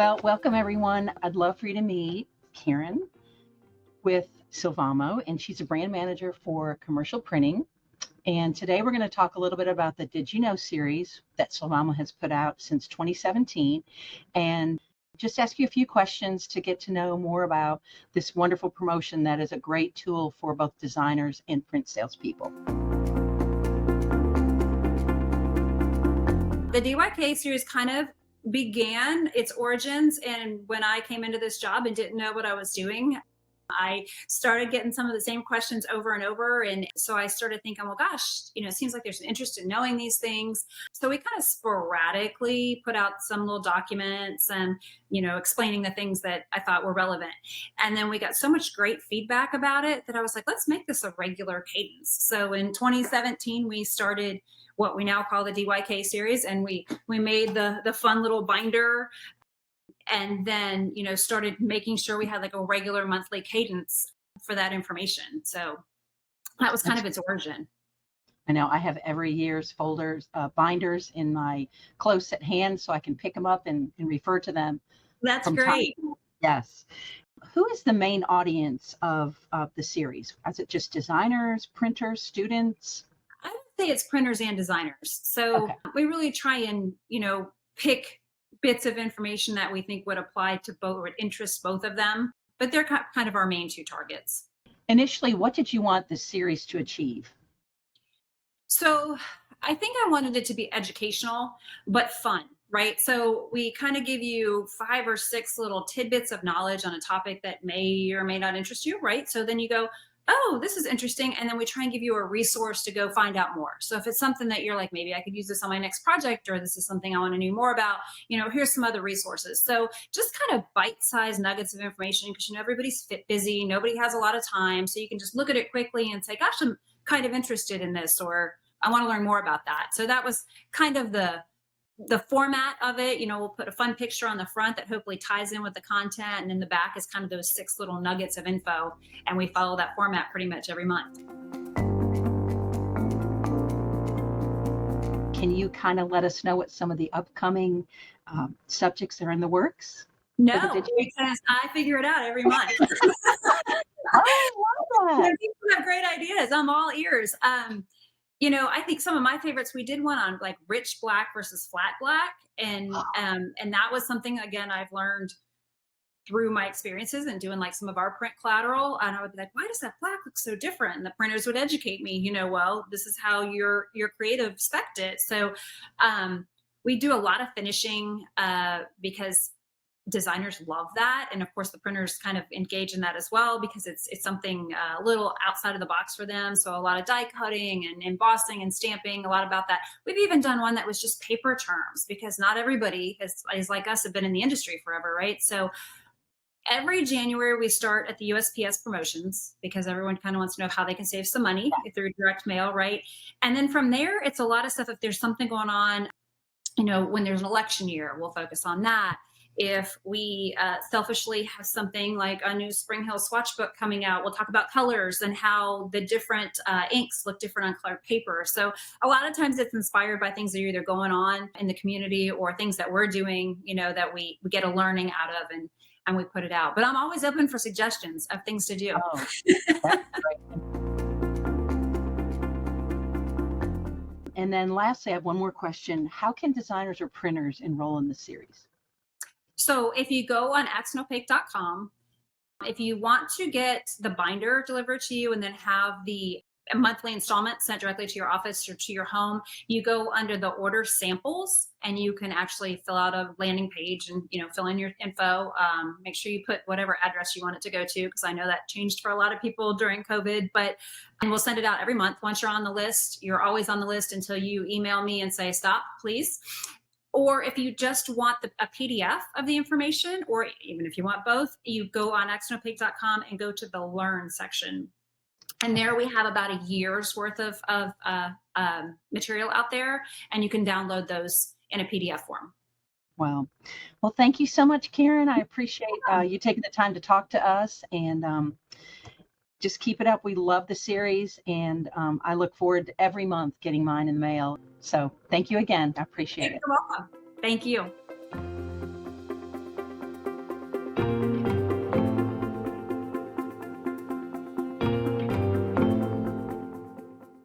Well, welcome everyone. I'd love for you to meet Karen with Sylvamo, and she's a brand manager for commercial printing. And today we're going to talk a little bit about the Did You Know series that Sylvamo has put out since 2017, and just ask you a few questions to get to know more about this wonderful promotion that is a great tool for both designers and print salespeople. The DYK series kind of began its origins, and when I came into this job and didn't know what I was doing, I started getting some of the same questions over and over. And so I started thinking, well, gosh, it seems like there's an interest in knowing these things. So we kind of sporadically put out some little documents and, explaining the things that I thought were relevant. And then we got so much great feedback about it that I was like, let's make this a regular cadence. So in 2017, we started what we now call the DYK series. And we made the fun little binder, and then started making sure we had like a regular monthly cadence for that information. So that was kind of its origin. I know I have every year's folders, binders in my close at hand, so I can pick them up and refer to them. That's great. Yes. Who is the main audience of the series? Is it just designers, printers, students? I would say it's printers and designers. So we really try and, pick bits of information that we think would apply to both, or interest both of them, but they're kind of our main two targets. Initially, what did you want the series to achieve? So I think I wanted it to be educational, but fun, right? So we kind of give you 5 or 6 little tidbits of knowledge on a topic that may or may not interest you, right? So then you go, oh, this is interesting. And then we try and give you a resource to go find out more. So if it's something that you're like, maybe I could use this on my next project, or this is something I want to know more about, here's some other resources. So just kind of bite-sized nuggets of information, because everybody's busy, nobody has a lot of time. So you can just look at it quickly and say, gosh, I'm kind of interested in this, or I want to learn more about that. So that was kind of the format of it. We'll put a fun picture on the front that hopefully ties in with the content, and in the back is kind of those 6 little nuggets of info, and we follow that format pretty much every month. Can you kind of let us know what some of the upcoming subjects are in the works? No, because I figure it out every month. I love that. People have great ideas. I'm all ears. I think some of my favorites, we did one on like rich black versus flat black. And that was something, again, I've learned through my experiences and doing like some of our print collateral. And I would be like, why does that black look so different? And the printers would educate me, well, this is how your creative spec'd it. So we do a lot of finishing because designers love that, and of course the printers kind of engage in that as well, because it's something a little outside of the box for them. So a lot of die cutting and embossing and stamping, a lot about that. We've even done one that was just paper terms, because not everybody is like us, have been in the industry forever, right? So every January we start at the USPS promotions, because everyone kind of wants to know how they can save some money through direct mail, right? And then from there, it's a lot of stuff. If there's something going on, when there's an election year, we'll focus on that. If we selfishly have something like a new Spring Hill swatch book coming out, we'll talk about colors and how the different inks look different on colored paper. So a lot of times it's inspired by things that are either going on in the community or things that we're doing, that we get a learning out of, and we put it out. But I'm always open for suggestions of things to do. Oh, that's great. And then lastly, I have one more question. How can designers or printers enroll in the series? So if you go on axanopaque.com, if you want to get the binder delivered to you and then have the monthly installment sent directly to your office or to your home, you go under the order samples, and you can actually fill out a landing page and fill in your info. Make sure you put whatever address you want it to go to, because I know that changed for a lot of people during COVID. And we'll send it out every month. Once you're on the list, you're always on the list until you email me and say, stop, please. Or if you just want a PDF of the information, or even if you want both, you go on axanopaque.com and go to the Learn section. And there we have about a year's worth of material out there, and you can download those in a PDF form. Wow. Well, thank you so much, Karen. I appreciate you taking the time to talk to us, and just keep it up. We love the series, and I look forward to every month getting mine in the mail. So thank you again. I appreciate it. You're welcome. Thank you.